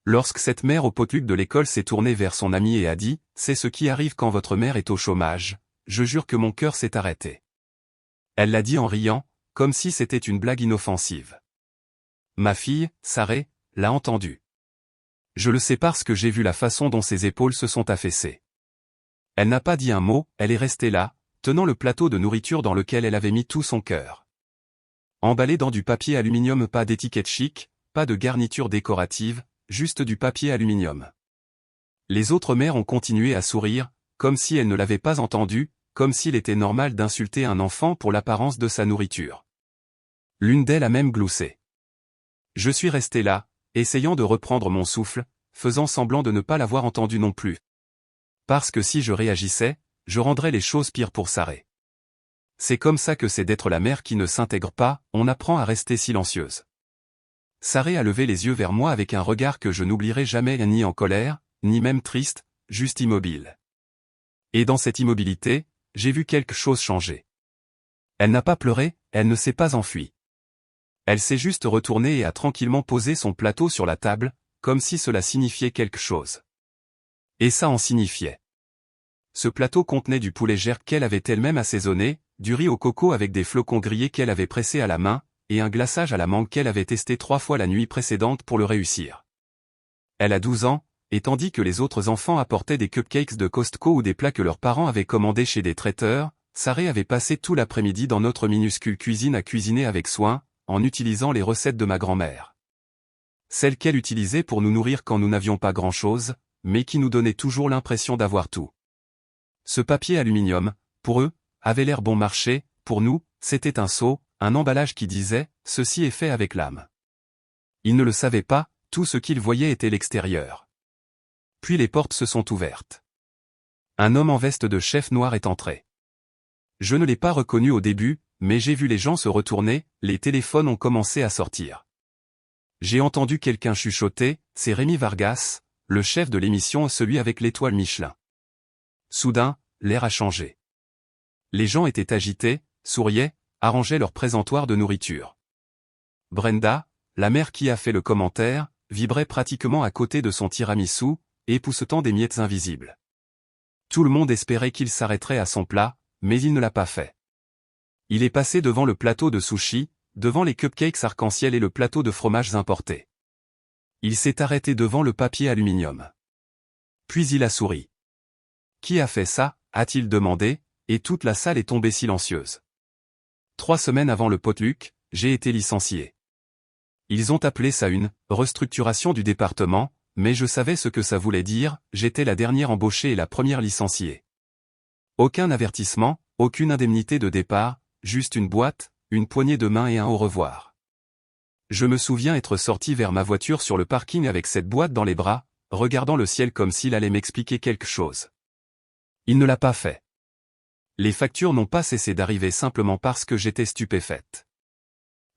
Lorsque cette mère au potluck de l'école s'est tournée vers son amie et a dit « C'est ce qui arrive quand votre mère est au chômage », je jure que mon cœur s'est arrêté. Elle l'a dit en riant, comme si c'était une blague inoffensive. Ma fille, Sarah, l'a entendu. Je le sais parce que j'ai vu la façon dont ses épaules se sont affaissées. Elle n'a pas dit un mot, elle est restée là, tenant le plateau de nourriture dans lequel elle avait mis tout son cœur. Emballé dans du papier aluminium, pas d'étiquette chic, pas de garniture décorative, juste du papier aluminium. Les autres mères ont continué à sourire, comme si elles ne l'avaient pas entendu, comme s'il était normal d'insulter un enfant pour l'apparence de sa nourriture. L'une d'elles a même gloussé. Je suis resté là, essayant de reprendre mon souffle, faisant semblant de ne pas l'avoir entendu non plus. Parce que si je réagissais, je rendrais les choses pires pour Sarah. C'est comme ça que c'est d'être la mère qui ne s'intègre pas, on apprend à rester silencieuse. Sarah a levé les yeux vers moi avec un regard que je n'oublierai jamais, ni en colère, ni même triste, juste immobile. Et dans cette immobilité, j'ai vu quelque chose changer. Elle n'a pas pleuré, elle ne s'est pas enfuie. Elle s'est juste retournée et a tranquillement posé son plateau sur la table, comme si cela signifiait quelque chose. Et ça en signifiait. Ce plateau contenait du poulet jerk qu'elle avait elle-même assaisonné, du riz au coco avec des flocons grillés qu'elle avait pressés à la main, et un glaçage à la mangue qu'elle avait testé 3 fois la nuit précédente pour le réussir. Elle a 12 ans, et tandis que les autres enfants apportaient des cupcakes de Costco ou des plats que leurs parents avaient commandés chez des traiteurs, Sarah avait passé tout l'après-midi dans notre minuscule cuisine à cuisiner avec soin, en utilisant les recettes de ma grand-mère. Celles qu'elle utilisait pour nous nourrir quand nous n'avions pas grand-chose, mais qui nous donnaient toujours l'impression d'avoir tout. Ce papier aluminium, pour eux, avait l'air bon marché, pour nous, c'était un sceau, un emballage qui disait « Ceci est fait avec l'âme ». Ils ne le savaient pas, tout ce qu'ils voyaient était l'extérieur. Puis les portes se sont ouvertes. Un homme en veste de chef noir est entré. Je ne l'ai pas reconnu au début, mais j'ai vu les gens se retourner, les téléphones ont commencé à sortir. J'ai entendu quelqu'un chuchoter, c'est Rémi Vargas, le chef de l'émission, celui avec l'étoile Michelin. Soudain, l'air a changé. Les gens étaient agités, souriaient, arrangeaient leur présentoir de nourriture. Brenda, la mère qui a fait le commentaire, vibrait pratiquement à côté de son tiramisu, époussetant des miettes invisibles. Tout le monde espérait qu'il s'arrêterait à son plat, mais il ne l'a pas fait. Il est passé devant le plateau de sushi, devant les cupcakes arc-en-ciel et le plateau de fromages importés. Il s'est arrêté devant le papier aluminium. Puis il a souri. « Qui a fait ça ?» a-t-il demandé, et toute la salle est tombée silencieuse. 3 semaines avant le potluck, j'ai été licencié. Ils ont appelé ça une « restructuration du département », mais je savais ce que ça voulait dire, j'étais la dernière embauchée et la première licenciée. Aucun avertissement, aucune indemnité de départ, juste une boîte, une poignée de main et un au revoir. Je me souviens être sorti vers ma voiture sur le parking avec cette boîte dans les bras, regardant le ciel comme s'il allait m'expliquer quelque chose. Il ne l'a pas fait. Les factures n'ont pas cessé d'arriver simplement parce que j'étais stupéfaite.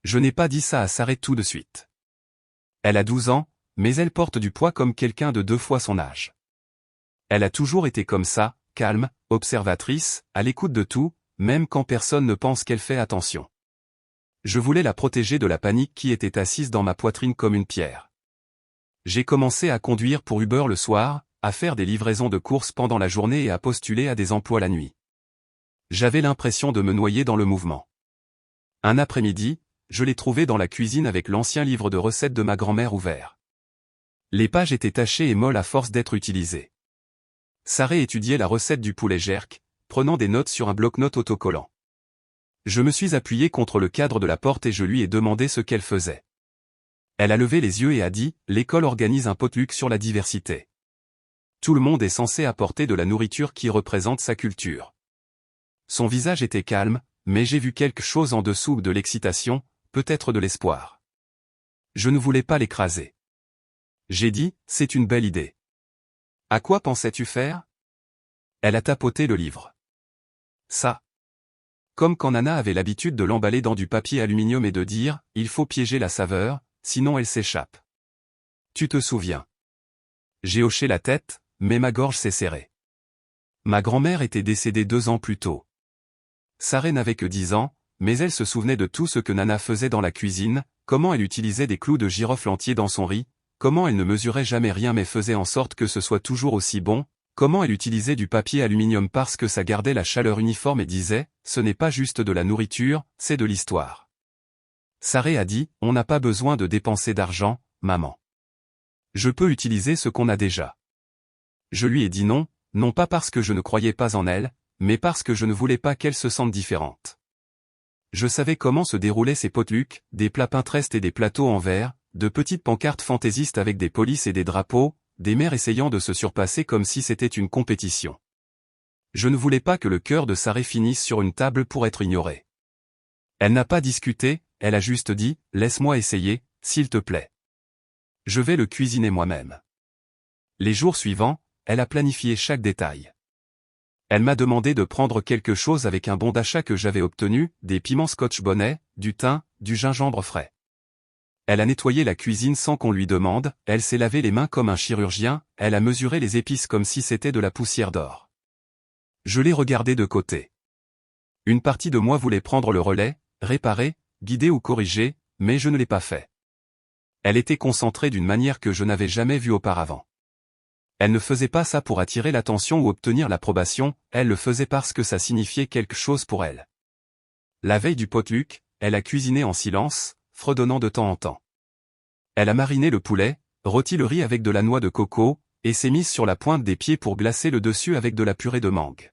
Je n'ai pas dit ça à Sarah tout de suite. Elle a 12 ans, mais elle porte du poids comme quelqu'un de 2 fois son âge. Elle a toujours été comme ça, calme, observatrice, à l'écoute de tout, même quand personne ne pense qu'elle fait attention. Je voulais la protéger de la panique qui était assise dans ma poitrine comme une pierre. J'ai commencé à conduire pour Uber le soir, à faire des livraisons de courses pendant la journée et à postuler à des emplois la nuit. J'avais l'impression de me noyer dans le mouvement. Un après-midi, je l'ai trouvée dans la cuisine avec l'ancien livre de recettes de ma grand-mère ouvert. Les pages étaient tachées et molles à force d'être utilisées. Sarah étudiait la recette du poulet jerk, prenant des notes sur un bloc-notes autocollant. Je me suis appuyé contre le cadre de la porte et je lui ai demandé ce qu'elle faisait. Elle a levé les yeux et a dit « L'école organise un potluck sur la diversité. Tout le monde est censé apporter de la nourriture qui représente sa culture. » Son visage était calme, mais j'ai vu quelque chose en dessous de l'excitation, peut-être de l'espoir. Je ne voulais pas l'écraser. J'ai dit « C'est une belle idée. » À quoi pensais-tu faire ? Elle a tapoté le livre. Ça. Comme quand Nana avait l'habitude de l'emballer dans du papier aluminium et de dire « Il faut piéger la saveur, sinon elle s'échappe. » Tu te souviens ? J'ai hoché la tête, mais ma gorge s'est serrée. Ma grand-mère était décédée 2 ans plus tôt. Sarah n'avait que 10 ans, mais elle se souvenait de tout ce que Nana faisait dans la cuisine, comment elle utilisait des clous de girofle entiers dans son riz, comment elle ne mesurait jamais rien mais faisait en sorte que ce soit toujours aussi bon, comment elle utilisait du papier aluminium parce que ça gardait la chaleur uniforme et disait, ce n'est pas juste de la nourriture, c'est de l'histoire. Sarah a dit, on n'a pas besoin de dépenser d'argent, maman. Je peux utiliser ce qu'on a déjà. Je lui ai dit non, non pas parce que je ne croyais pas en elle, mais parce que je ne voulais pas qu'elle se sente différente. Je savais comment se déroulaient ces potlucks, des plats Pinterest et des plateaux en verre, de petites pancartes fantaisistes avec des polices et des drapeaux, des mères essayant de se surpasser comme si c'était une compétition. Je ne voulais pas que le cœur de Sarah finisse sur une table pour être ignoré. Elle n'a pas discuté, elle a juste dit, laisse-moi essayer, s'il te plaît. Je vais le cuisiner moi-même. Les jours suivants, elle a planifié chaque détail. Elle m'a demandé de prendre quelque chose avec un bon d'achat que j'avais obtenu, des piments scotch bonnet, du thym, du gingembre frais. Elle a nettoyé la cuisine sans qu'on lui demande, elle s'est lavé les mains comme un chirurgien, elle a mesuré les épices comme si c'était de la poussière d'or. Je l'ai regardé de côté. Une partie de moi voulait prendre le relais, réparer, guider ou corriger, mais je ne l'ai pas fait. Elle était concentrée d'une manière que je n'avais jamais vue auparavant. Elle ne faisait pas ça pour attirer l'attention ou obtenir l'approbation, elle le faisait parce que ça signifiait quelque chose pour elle. La veille du potluck, elle a cuisiné en silence, fredonnant de temps en temps. Elle a mariné le poulet, rôti le riz avec de la noix de coco, et s'est mise sur la pointe des pieds pour glacer le dessus avec de la purée de mangue.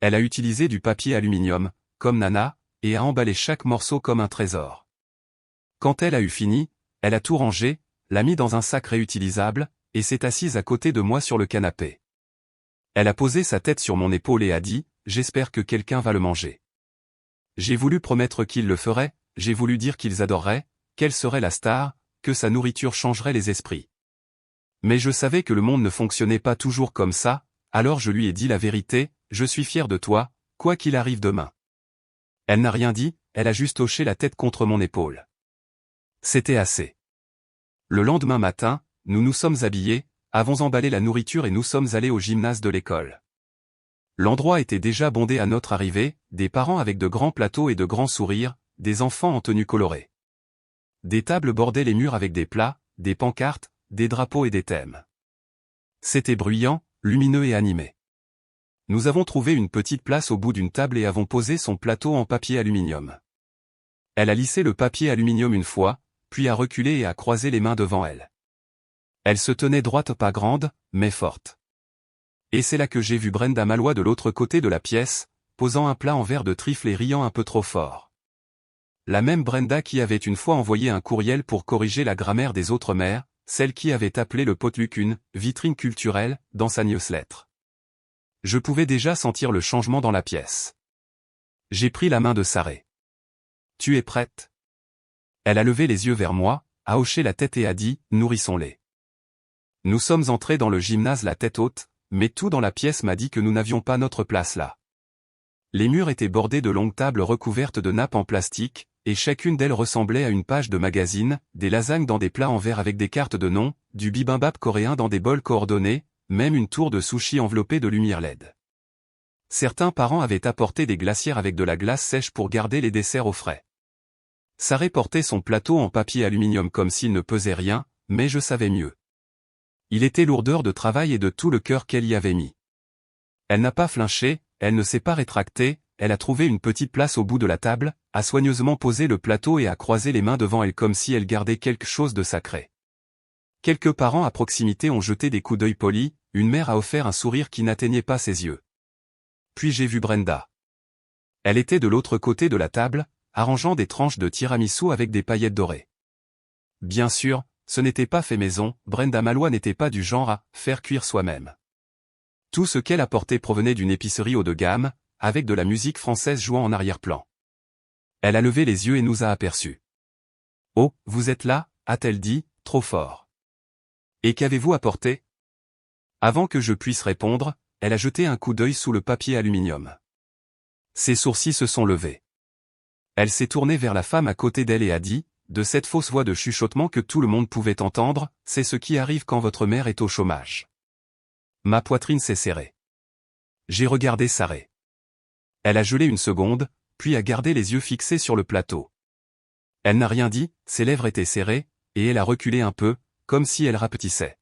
Elle a utilisé du papier aluminium, comme Nana, et a emballé chaque morceau comme un trésor. Quand elle a eu fini, elle a tout rangé, l'a mis dans un sac réutilisable, et s'est assise à côté de moi sur le canapé. Elle a posé sa tête sur mon épaule et a dit, « J'espère que quelqu'un va le manger. » J'ai voulu promettre qu'il le ferait, j'ai voulu dire qu'ils adoreraient, qu'elle serait la star, que sa nourriture changerait les esprits. Mais je savais que le monde ne fonctionnait pas toujours comme ça, alors je lui ai dit la vérité, « Je suis fier de toi, quoi qu'il arrive demain. » Elle n'a rien dit, elle a juste hoché la tête contre mon épaule. C'était assez. Le lendemain matin, nous nous sommes habillés, avons emballé la nourriture et nous sommes allés au gymnase de l'école. L'endroit était déjà bondé à notre arrivée, des parents avec de grands plateaux et de grands sourires, des enfants en tenue colorée. Des tables bordaient les murs avec des plats, des pancartes, des drapeaux et des thèmes. C'était bruyant, lumineux et animé. Nous avons trouvé une petite place au bout d'une table et avons posé son plateau en papier aluminium. Elle a lissé le papier aluminium une fois, puis a reculé et a croisé les mains devant elle. Elle se tenait droite, pas grande, mais forte. Et c'est là que j'ai vu Brenda Malois de l'autre côté de la pièce, posant un plat en verre de trifle et riant un peu trop fort. La même Brenda qui avait une fois envoyé un courriel pour corriger la grammaire des autres mères, celle qui avait appelé le potluck une « vitrine culturelle » dans sa newsletter. Je pouvais déjà sentir le changement dans la pièce. J'ai pris la main de Sarah. « Tu es prête ?» Elle a levé les yeux vers moi, a hoché la tête et a dit « Nourrissons-les ». Nous sommes entrés dans le gymnase la tête haute, mais tout dans la pièce m'a dit que nous n'avions pas notre place là. Les murs étaient bordés de longues tables recouvertes de nappes en plastique, et chacune d'elles ressemblait à une page de magazine, des lasagnes dans des plats en verre avec des cartes de noms, du bibimbap coréen dans des bols coordonnés, même une tour de sushi enveloppée de lumière LED. Certains parents avaient apporté des glacières avec de la glace sèche pour garder les desserts au frais. Sarah portait son plateau en papier aluminium comme s'il ne pesait rien, mais je savais mieux. Il était lourdeur de travail et de tout le cœur qu'elle y avait mis. Elle n'a pas flinché, elle ne s'est pas rétractée, elle a trouvé une petite place au bout de la table, a soigneusement posé le plateau et a croisé les mains devant elle comme si elle gardait quelque chose de sacré. Quelques parents à proximité ont jeté des coups d'œil polis, une mère a offert un sourire qui n'atteignait pas ses yeux. Puis j'ai vu Brenda. Elle était de l'autre côté de la table, arrangeant des tranches de tiramisu avec des paillettes dorées. Bien sûr, ce n'était pas fait maison, Brenda Malois n'était pas du genre à faire cuire soi-même. Tout ce qu'elle apportait provenait d'une épicerie haut de gamme, avec de la musique française jouant en arrière-plan. Elle a levé les yeux et nous a aperçus. « Oh, vous êtes là » a-t-elle dit, trop fort. « Et qu'avez-vous apporté » Avant que je puisse répondre, elle a jeté un coup d'œil sous le papier aluminium. Ses sourcils se sont levés. Elle s'est tournée vers la femme à côté d'elle et a dit, de cette fausse voix de chuchotement que tout le monde pouvait entendre, « C'est ce qui arrive quand votre mère est au chômage. » Ma poitrine s'est serrée. J'ai regardé Sarah. Elle a gelé une seconde, puis a gardé les yeux fixés sur le plateau. Elle n'a rien dit, ses lèvres étaient serrées, et elle a reculé un peu, comme si elle rapetissait.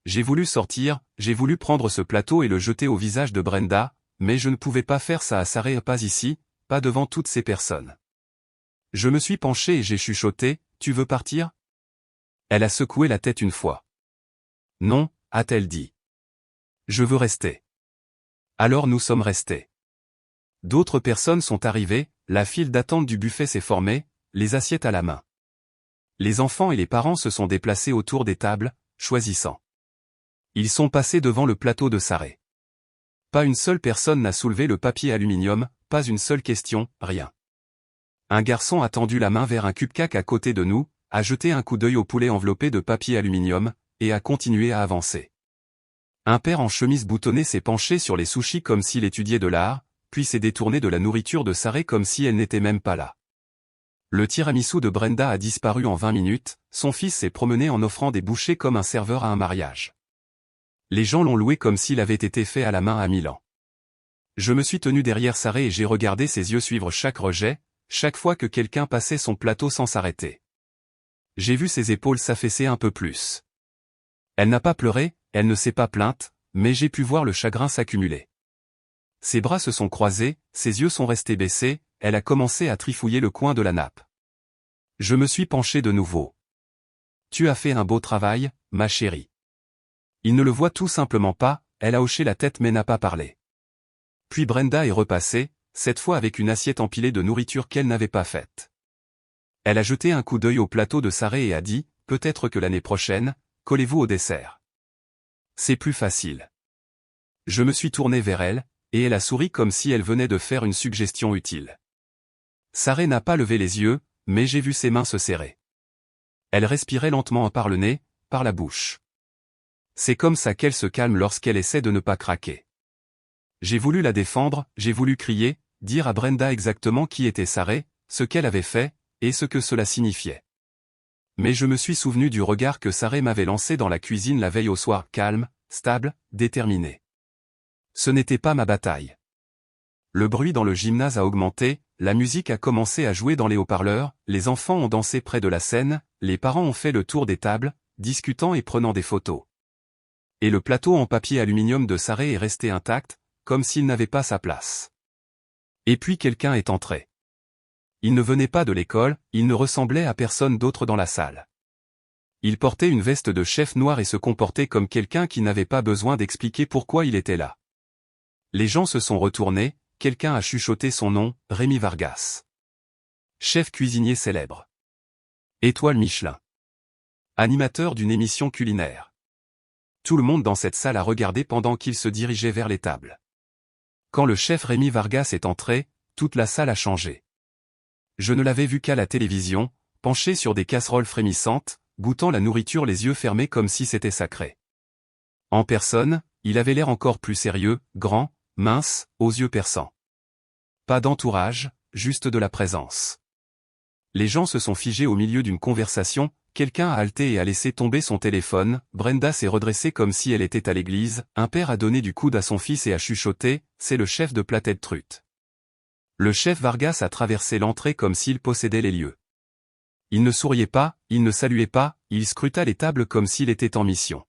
J'ai voulu sortir, j'ai voulu prendre ce plateau et le jeter au visage de Brenda, mais je ne pouvais pas faire ça à Sarah, pas ici, pas devant toutes ces personnes. Je me suis penché et j'ai chuchoté, « Tu veux partir ?» Elle a secoué la tête une fois. « Non », a-t-elle dit. « Je veux rester. » Alors nous sommes restés. D'autres personnes sont arrivées, la file d'attente du buffet s'est formée, les assiettes à la main. Les enfants et les parents se sont déplacés autour des tables, choisissant. Ils sont passés devant le plateau de Sarah. Pas une seule personne n'a soulevé le papier aluminium, pas une seule question, rien. Un garçon a tendu la main vers un cupcake à côté de nous, a jeté un coup d'œil au poulet enveloppé de papier aluminium, et a continué à avancer. Un père en chemise boutonnée s'est penché sur les sushis comme s'il étudiait de l'art, puis s'est détourné de la nourriture de Sarah comme si elle n'était même pas là. Le tiramisu de Brenda a disparu en 20 minutes, son fils s'est promené en offrant des bouchées comme un serveur à un mariage. Les gens l'ont loué comme s'il avait été fait à la main à Milan. Je me suis tenu derrière Sarah et j'ai regardé ses yeux suivre chaque rejet, chaque fois que quelqu'un passait son plateau sans s'arrêter. J'ai vu ses épaules s'affaisser un peu plus. Elle n'a pas pleuré, elle ne s'est pas plainte, mais j'ai pu voir le chagrin s'accumuler. Ses bras se sont croisés, ses yeux sont restés baissés, elle a commencé à trifouiller le coin de la nappe. Je me suis penché de nouveau. « Tu as fait un beau travail, ma chérie. » Il ne le voit tout simplement pas, elle a hoché la tête mais n'a pas parlé. Puis Brenda est repassée, cette fois avec une assiette empilée de nourriture qu'elle n'avait pas faite. Elle a jeté un coup d'œil au plateau de Sarah et a dit, « Peut-être que l'année prochaine, collez-vous au dessert. C'est plus facile. » Je me suis tourné vers elle, et elle a souri comme si elle venait de faire une suggestion utile. Sarah n'a pas levé les yeux, mais j'ai vu ses mains se serrer. Elle respirait lentement par le nez, par la bouche. C'est comme ça qu'elle se calme lorsqu'elle essaie de ne pas craquer. J'ai voulu la défendre, j'ai voulu crier, dire à Brenda exactement qui était Sarah, ce qu'elle avait fait, et ce que cela signifiait. Mais je me suis souvenu du regard que Sarah m'avait lancé dans la cuisine la veille au soir, calme, stable, déterminé. Ce n'était pas ma bataille. Le bruit dans le gymnase a augmenté, la musique a commencé à jouer dans les haut-parleurs, les enfants ont dansé près de la scène, les parents ont fait le tour des tables, discutant et prenant des photos. Et le plateau en papier aluminium de Sarah est resté intact, comme s'il n'avait pas sa place. Et puis quelqu'un est entré. Il ne venait pas de l'école, il ne ressemblait à personne d'autre dans la salle. Il portait une veste de chef noir et se comportait comme quelqu'un qui n'avait pas besoin d'expliquer pourquoi il était là. Les gens se sont retournés, quelqu'un a chuchoté son nom, Rémi Vargas. Chef cuisinier célèbre. Étoile Michelin. Animateur d'une émission culinaire. Tout le monde dans cette salle a regardé pendant qu'il se dirigeait vers les tables. Quand le chef Rémi Vargas est entré, toute la salle a changé. Je ne l'avais vu qu'à la télévision, penché sur des casseroles frémissantes, goûtant la nourriture les yeux fermés comme si c'était sacré. En personne, il avait l'air encore plus sérieux, grand, mince, aux yeux perçants. Pas d'entourage, juste de la présence. Les gens se sont figés au milieu d'une conversation, quelqu'un a halté et a laissé tomber son téléphone, Brenda s'est redressée comme si elle était à l'église, un père a donné du coude à son fils et a chuchoté, « C'est le chef de Plated Trut. » Le chef Vargas a traversé l'entrée comme s'il possédait les lieux. Il ne souriait pas, il ne saluait pas, il scruta les tables comme s'il était en mission.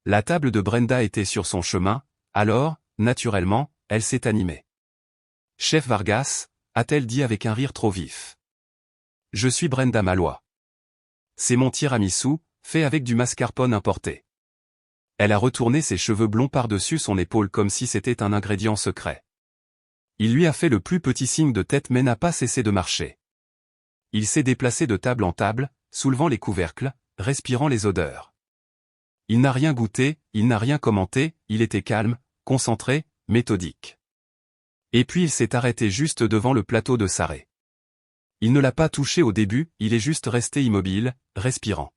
La table de Brenda était sur son chemin, alors, naturellement, elle s'est animée. « Chef Vargas » a-t-elle dit avec un rire trop vif. « Je suis Brenda Malloy. C'est mon tiramisu, fait avec du mascarpone importé. » Elle a retourné ses cheveux blonds par-dessus son épaule comme si c'était un ingrédient secret. Il lui a fait le plus petit signe de tête mais n'a pas cessé de marcher. Il s'est déplacé de table en table, soulevant les couvercles, respirant les odeurs. Il n'a rien goûté, il n'a rien commenté, il était calme, concentré, méthodique. Et puis il s'est arrêté juste devant le plateau de Sarah. Il ne l'a pas touché au début, il est juste resté immobile, respirant.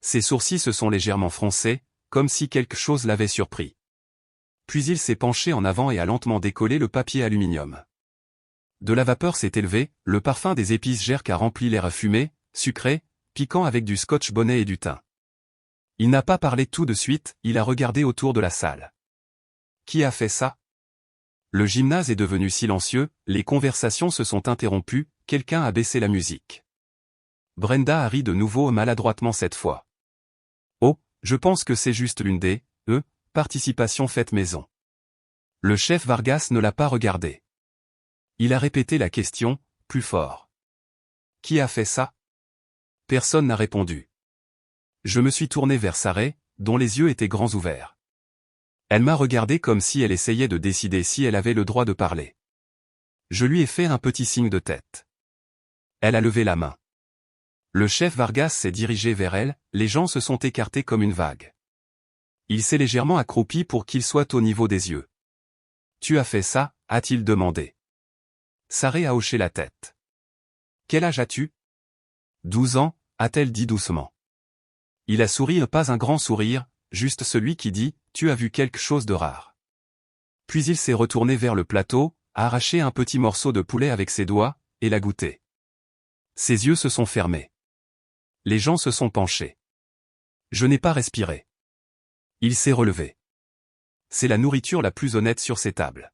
Ses sourcils se sont légèrement froncés, comme si quelque chose l'avait surpris. Puis il s'est penché en avant et a lentement décollé le papier aluminium. De la vapeur s'est élevée, le parfum des épices jerk a rempli l'air fumé, sucré, piquant avec du scotch bonnet et du thym. Il n'a pas parlé tout de suite, il a regardé autour de la salle. Qui a fait ça? Le gymnase est devenu silencieux, les conversations se sont interrompues, quelqu'un a baissé la musique. Brenda a ri de nouveau maladroitement cette fois. Je pense que c'est juste l'une des, participation faite maison. Le chef Vargas ne l'a pas regardé. Il a répété la question, plus fort. Qui a fait ça? Personne n'a répondu. Je me suis tourné vers Sarah, dont les yeux étaient grands ouverts. Elle m'a regardé comme si elle essayait de décider si elle avait le droit de parler. Je lui ai fait un petit signe de tête. Elle a levé la main. Le chef Vargas s'est dirigé vers elle, les gens se sont écartés comme une vague. Il s'est légèrement accroupi pour qu'il soit au niveau des yeux. « Tu as fait ça ?» a-t-il demandé. Sarah a hoché la tête. « Quel âge as-tu » ? 12 ans, a-t-elle dit doucement. Il a souri, pas un grand sourire, juste celui qui dit « Tu as vu quelque chose de rare ». Puis il s'est retourné vers le plateau, a arraché un petit morceau de poulet avec ses doigts, et l'a goûté. Ses yeux se sont fermés. Les gens se sont penchés. Je n'ai pas respiré. Il s'est relevé. C'est la nourriture la plus honnête sur ces tables.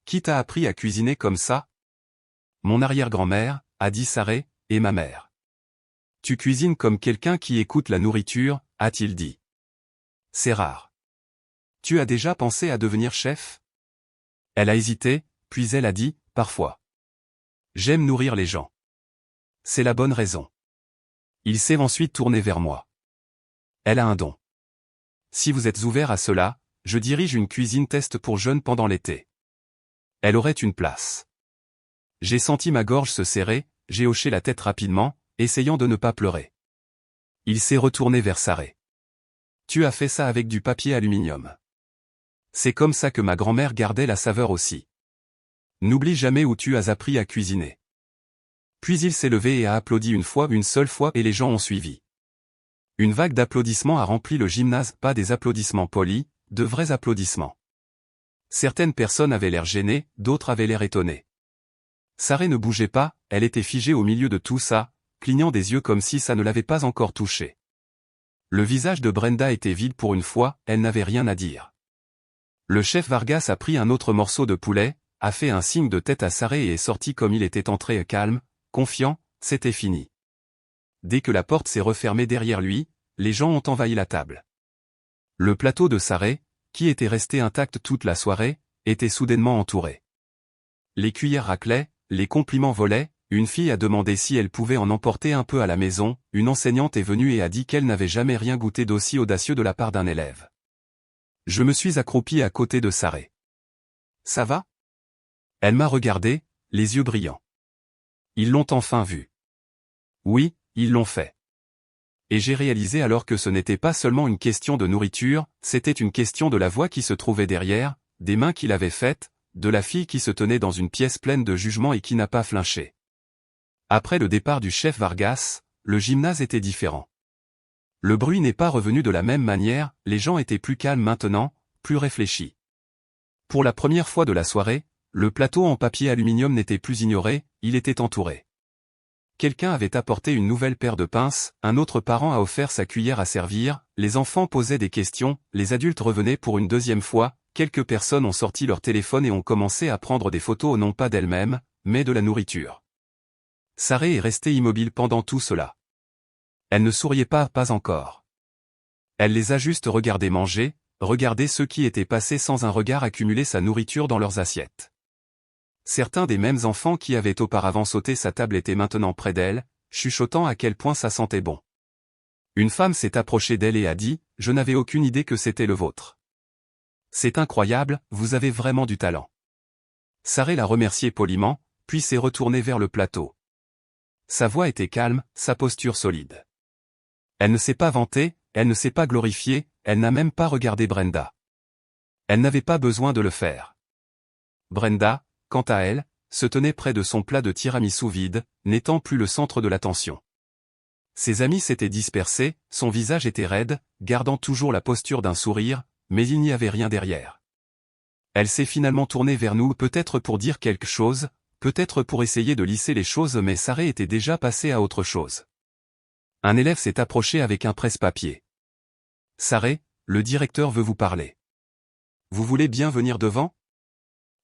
Qui t'a appris à cuisiner comme ça? Mon arrière-grand-mère, a dit Sarah, et ma mère. Tu cuisines comme quelqu'un qui écoute la nourriture, a-t-il dit. C'est rare. Tu as déjà pensé à devenir chef? Elle a hésité, puis elle a dit, parfois. J'aime nourrir les gens. C'est la bonne raison. Il s'est ensuite tourné vers moi. Elle a un don. Si vous êtes ouvert à cela, je dirige une cuisine test pour jeunes pendant l'été. Elle aurait une place. J'ai senti ma gorge se serrer, j'ai hoché la tête rapidement, essayant de ne pas pleurer. Il s'est retourné vers Sarah. Tu as fait ça avec du papier aluminium. C'est comme ça que ma grand-mère gardait la saveur aussi. N'oublie jamais où tu as appris à cuisiner. Puis il s'est levé et a applaudi une seule fois et les gens ont suivi. Une vague d'applaudissements a rempli le gymnase, pas des applaudissements polis, de vrais applaudissements. Certaines personnes avaient l'air gênées, d'autres avaient l'air étonnées. Sarah ne bougeait pas, elle était figée au milieu de tout ça, clignant des yeux comme si ça ne l'avait pas encore touchée. Le visage de Brenda était vide pour une fois, elle n'avait rien à dire. Le chef Vargas a pris un autre morceau de poulet, a fait un signe de tête à Sarah et est sorti comme il était entré, calme, confiant, c'était fini. Dès que la porte s'est refermée derrière lui, les gens ont envahi la table. Le plateau de Sarah, qui était resté intact toute la soirée, était soudainement entouré. Les cuillères raclaient, les compliments volaient, une fille a demandé si elle pouvait en emporter un peu à la maison, une enseignante est venue et a dit qu'elle n'avait jamais rien goûté d'aussi audacieux de la part d'un élève. Je me suis accroupi à côté de Sarah. Ça va? Elle m'a regardé, les yeux brillants. Ils l'ont enfin vu. Oui, ils l'ont fait. Et j'ai réalisé alors que ce n'était pas seulement une question de nourriture, c'était une question de la voix qui se trouvait derrière, des mains qui l'avaient faite, de la fille qui se tenait dans une pièce pleine de jugement et qui n'a pas flinché. Après le départ du chef Vargas, le gymnase était différent. Le bruit n'est pas revenu de la même manière, les gens étaient plus calmes maintenant, plus réfléchis. Pour la première fois de la soirée, le plateau en papier aluminium n'était plus ignoré, il était entouré. Quelqu'un avait apporté une nouvelle paire de pinces, un autre parent a offert sa cuillère à servir, les enfants posaient des questions, les adultes revenaient pour une deuxième fois, quelques personnes ont sorti leur téléphone et ont commencé à prendre des photos non pas d'elles-mêmes, mais de la nourriture. Sarah est restée immobile pendant tout cela. Elle ne souriait pas encore. Elle les a juste regardés manger, regardé ceux qui étaient passés sans un regard accumuler sa nourriture dans leurs assiettes. Certains des mêmes enfants qui avaient auparavant sauté sa table étaient maintenant près d'elle, chuchotant à quel point ça sentait bon. Une femme s'est approchée d'elle et a dit « Je n'avais aucune idée que c'était le vôtre. C'est incroyable, vous avez vraiment du talent. » Sarah l'a remercié poliment, puis s'est retournée vers le plateau. Sa voix était calme, sa posture solide. Elle ne s'est pas vantée, elle ne s'est pas glorifiée, elle n'a même pas regardé Brenda. Elle n'avait pas besoin de le faire. Brenda, quant à elle, se tenait près de son plat de tiramisu vide, n'étant plus le centre de l'attention. Ses amis s'étaient dispersés, son visage était raide, gardant toujours la posture d'un sourire, mais il n'y avait rien derrière. Elle s'est finalement tournée vers nous peut-être pour dire quelque chose, peut-être pour essayer de lisser les choses mais Sarah était déjà passée à autre chose. Un élève s'est approché avec un presse-papier. « Sarah, le directeur veut vous parler. Vous voulez bien venir devant ?»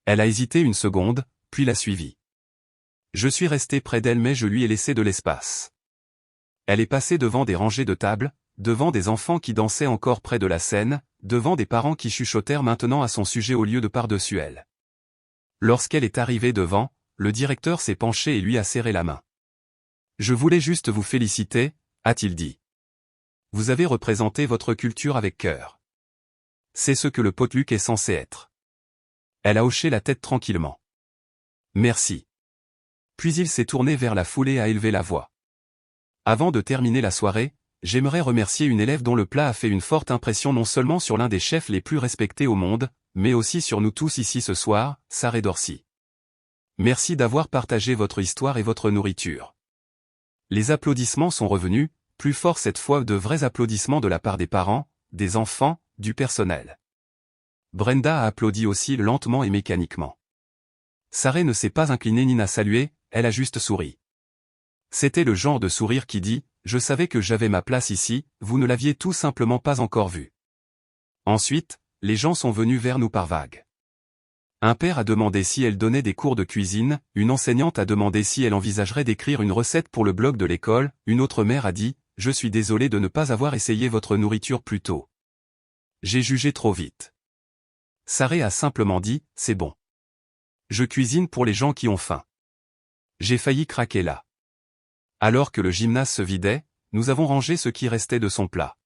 Elle a hésité une seconde, puis l'a suivi. Je suis resté près d'elle mais je lui ai laissé de l'espace. Elle est passée devant des rangées de tables, devant des enfants qui dansaient encore près de la scène, devant des parents qui chuchotèrent maintenant à son sujet au lieu de par-dessus elle. Lorsqu'elle est arrivée devant, le directeur s'est penché et lui a serré la main. « Je voulais juste vous féliciter », a-t-il dit. « Vous avez représenté votre culture avec cœur. C'est ce que le potluck est censé être. » Elle a hoché la tête tranquillement. « Merci. » Puis il s'est tourné vers la foule et a élevé la voix. « Avant de terminer la soirée, j'aimerais remercier une élève dont le plat a fait une forte impression non seulement sur l'un des chefs les plus respectés au monde, mais aussi sur nous tous ici ce soir, Sarah Dorsey. Merci d'avoir partagé votre histoire et votre nourriture. » Les applaudissements sont revenus, plus forts cette fois, de vrais applaudissements de la part des parents, des enfants, du personnel. Brenda a applaudi aussi lentement et mécaniquement. Sarah ne s'est pas inclinée ni n'a salué, elle a juste souri. C'était le genre de sourire qui dit « Je savais que j'avais ma place ici, vous ne l'aviez tout simplement pas encore vue. » Ensuite, les gens sont venus vers nous par vagues. Un père a demandé si elle donnait des cours de cuisine, une enseignante a demandé si elle envisagerait d'écrire une recette pour le blog de l'école, une autre mère a dit « Je suis désolée de ne pas avoir essayé votre nourriture plus tôt. J'ai jugé trop vite. » Sarah a simplement dit « C'est bon. Je cuisine pour les gens qui ont faim. » J'ai failli craquer là. Alors que le gymnase se vidait, nous avons rangé ce qui restait de son plat.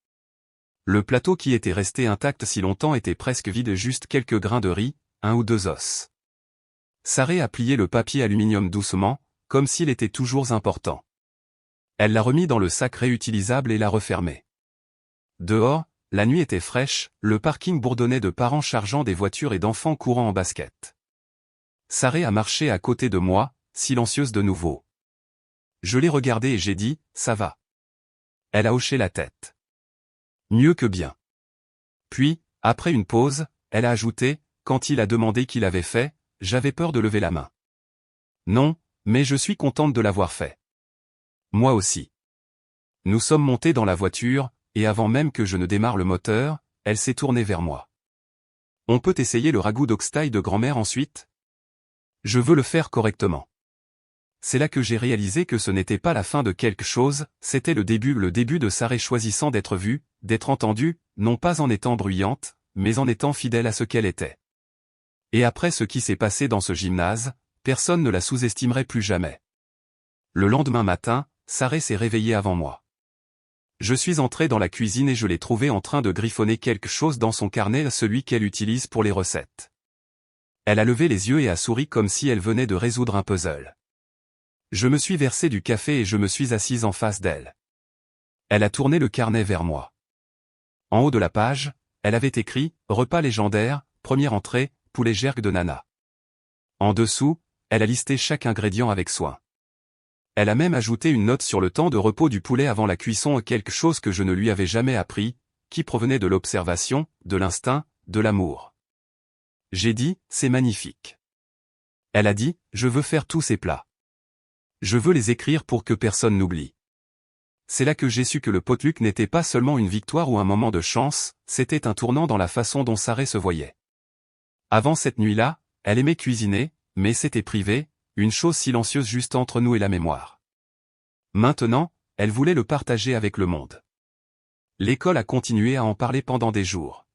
Le plateau qui était resté intact si longtemps était presque vide, juste quelques grains de riz, 1 ou 2 os. Sarah a plié le papier aluminium doucement, comme s'il était toujours important. Elle l'a remis dans le sac réutilisable et l'a refermé. Dehors, la nuit était fraîche, le parking bourdonnait de parents chargeant des voitures et d'enfants courant en basket. Sarah a marché à côté de moi, silencieuse de nouveau. Je l'ai regardée et j'ai dit « Ça va ». Elle a hoché la tête. Mieux que bien. Puis, après une pause, elle a ajouté « Quand il a demandé qui l'avait fait, j'avais peur de lever la main. Non, mais je suis contente de l'avoir fait. Moi aussi. » Nous sommes montés dans la voiture, et avant même que je ne démarre le moteur, elle s'est tournée vers moi. « On peut essayer le ragoût d'oxtail de grand-mère ensuite ? Je veux le faire correctement. » C'est là que j'ai réalisé que ce n'était pas la fin de quelque chose, c'était le début de Sarah choisissant d'être vue, d'être entendue, non pas en étant bruyante, mais en étant fidèle à ce qu'elle était. Et après ce qui s'est passé dans ce gymnase, personne ne la sous-estimerait plus jamais. Le lendemain matin, Sarah s'est réveillée avant moi. Je suis entré dans la cuisine et je l'ai trouvée en train de griffonner quelque chose dans son carnet, celui qu'elle utilise pour les recettes. Elle a levé les yeux et a souri comme si elle venait de résoudre un puzzle. Je me suis versé du café et je me suis assise en face d'elle. Elle a tourné le carnet vers moi. En haut de la page, elle avait écrit « Repas légendaire, première entrée, poulet gergue de Nana ». En dessous, elle a listé chaque ingrédient avec soin. Elle a même ajouté une note sur le temps de repos du poulet avant la cuisson, quelque chose que je ne lui avais jamais appris, qui provenait de l'observation, de l'instinct, de l'amour. J'ai dit « C'est magnifique ». Elle a dit « Je veux faire tous ces plats. Je veux les écrire pour que personne n'oublie. » C'est là que j'ai su que le potluck n'était pas seulement une victoire ou un moment de chance, c'était un tournant dans la façon dont Sarah se voyait. Avant cette nuit-là, elle aimait cuisiner, mais c'était privé, une chose silencieuse juste entre nous et la mémoire. Maintenant, elle voulait le partager avec le monde. L'école a continué à en parler pendant des jours.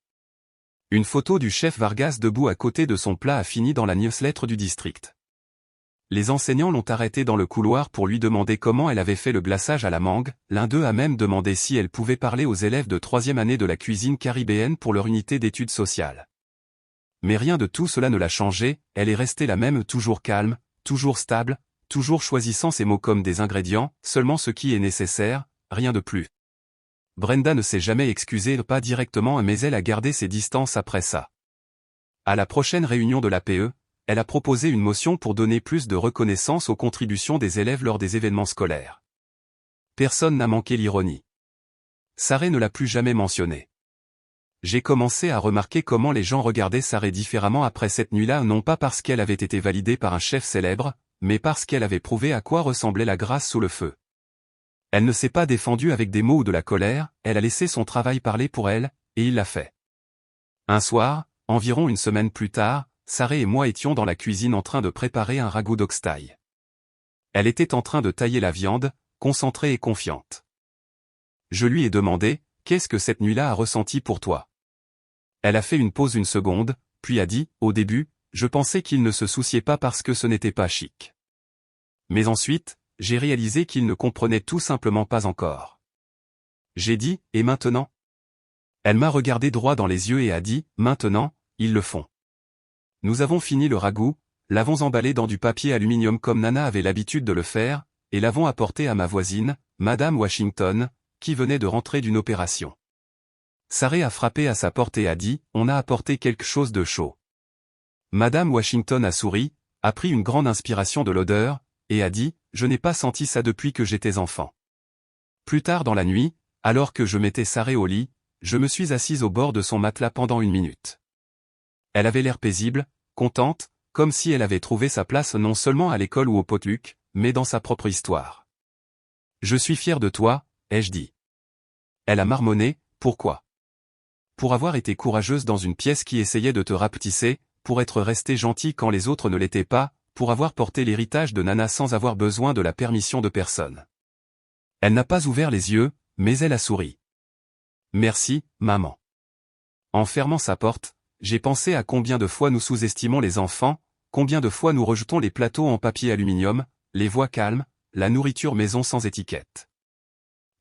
Une photo du chef Vargas debout à côté de son plat a fini dans la newsletter du district. Les enseignants l'ont arrêtée dans le couloir pour lui demander comment elle avait fait le glaçage à la mangue, l'un d'eux a même demandé si elle pouvait parler aux élèves de 3e année de la cuisine caribéenne pour leur unité d'études sociales. Mais rien de tout cela ne l'a changée, elle est restée la même, toujours calme, toujours stable, toujours choisissant ses mots comme des ingrédients, seulement ce qui est nécessaire, rien de plus. Brenda ne s'est jamais excusée, pas directement, mais elle a gardé ses distances après ça. À la prochaine réunion de l'APE, elle a proposé une motion pour donner plus de reconnaissance aux contributions des élèves lors des événements scolaires. Personne n'a manqué l'ironie. Sarah ne l'a plus jamais mentionné. J'ai commencé à remarquer comment les gens regardaient Sarah différemment après cette nuit-là, non pas parce qu'elle avait été validée par un chef célèbre, mais parce qu'elle avait prouvé à quoi ressemblait la grâce sous le feu. Elle ne s'est pas défendue avec des mots ou de la colère, elle a laissé son travail parler pour elle, et il l'a fait. Un soir, environ une semaine plus tard, Sarah et moi étions dans la cuisine en train de préparer un ragoût d'oxtail. Elle était en train de tailler la viande, concentrée et confiante. Je lui ai demandé, qu'est-ce que cette nuit-là a ressenti pour toi? Elle a fait une pause une seconde, puis a dit, au début, je pensais qu'il ne se souciait pas parce que ce n'était pas chic. Mais ensuite, j'ai réalisé qu'il ne comprenait tout simplement pas encore. J'ai dit, et maintenant? Elle m'a regardé droit dans les yeux et a dit, maintenant, ils le font. Nous avons fini le ragoût, l'avons emballé dans du papier aluminium comme Nana avait l'habitude de le faire, et l'avons apporté à ma voisine, Madame Washington, qui venait de rentrer d'une opération. Sarah a frappé à sa porte et a dit, on a apporté quelque chose de chaud. Madame Washington a souri, a pris une grande inspiration de l'odeur, et a dit, je n'ai pas senti ça depuis que j'étais enfant. Plus tard dans la nuit, alors que je mettais Sarah au lit, je me suis assise au bord de son matelas pendant 1 minute. Elle avait l'air paisible, contente, comme si elle avait trouvé sa place non seulement à l'école ou au potluck, mais dans sa propre histoire. Je suis fier de toi, ai-je dit. Elle a marmonné, pourquoi? Pour avoir été courageuse dans une pièce qui essayait de te rapetisser, pour être restée gentille quand les autres ne l'étaient pas, pour avoir porté l'héritage de Nana sans avoir besoin de la permission de personne. Elle n'a pas ouvert les yeux, mais elle a souri. Merci, maman. En fermant sa porte, j'ai pensé à combien de fois nous sous-estimons les enfants, combien de fois nous rejetons les plateaux en papier aluminium, les voix calmes, la nourriture maison sans étiquette.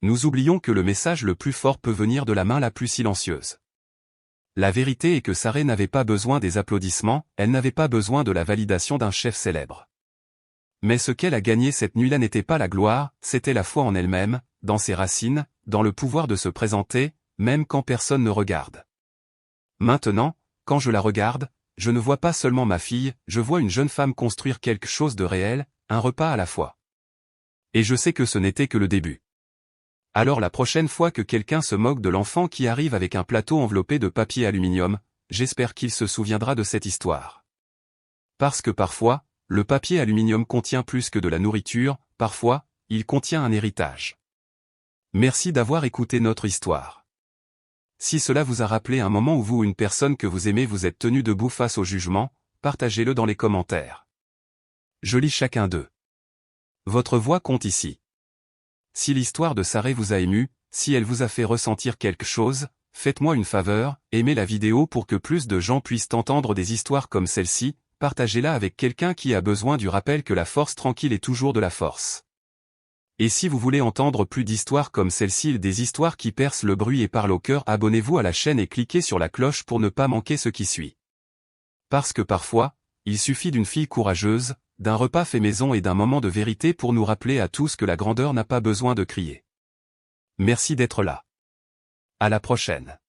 Nous oublions que le message le plus fort peut venir de la main la plus silencieuse. La vérité est que Sarah n'avait pas besoin des applaudissements, elle n'avait pas besoin de la validation d'un chef célèbre. Mais ce qu'elle a gagné cette nuit-là n'était pas la gloire, c'était la foi en elle-même, dans ses racines, dans le pouvoir de se présenter, même quand personne ne regarde. Maintenant, quand je la regarde, je ne vois pas seulement ma fille, je vois une jeune femme construire quelque chose de réel, un repas à la fois. Et je sais que ce n'était que le début. Alors la prochaine fois que quelqu'un se moque de l'enfant qui arrive avec un plateau enveloppé de papier aluminium, j'espère qu'il se souviendra de cette histoire. Parce que parfois, le papier aluminium contient plus que de la nourriture, parfois, il contient un héritage. Merci d'avoir écouté notre histoire. Si cela vous a rappelé un moment où vous ou une personne que vous aimez vous êtes tenu debout face au jugement, partagez-le dans les commentaires. Je lis chacun d'eux. Votre voix compte ici. Si l'histoire de Sarah vous a ému, si elle vous a fait ressentir quelque chose, faites-moi une faveur, aimez la vidéo pour que plus de gens puissent entendre des histoires comme celle-ci, partagez-la avec quelqu'un qui a besoin du rappel que la force tranquille est toujours de la force. Et si vous voulez entendre plus d'histoires comme celle-ci, des histoires qui percent le bruit et parlent au cœur, abonnez-vous à la chaîne et cliquez sur la cloche pour ne pas manquer ce qui suit. Parce que parfois, il suffit d'une fille courageuse, d'un repas fait maison et d'un moment de vérité pour nous rappeler à tous que la grandeur n'a pas besoin de crier. Merci d'être là. À la prochaine.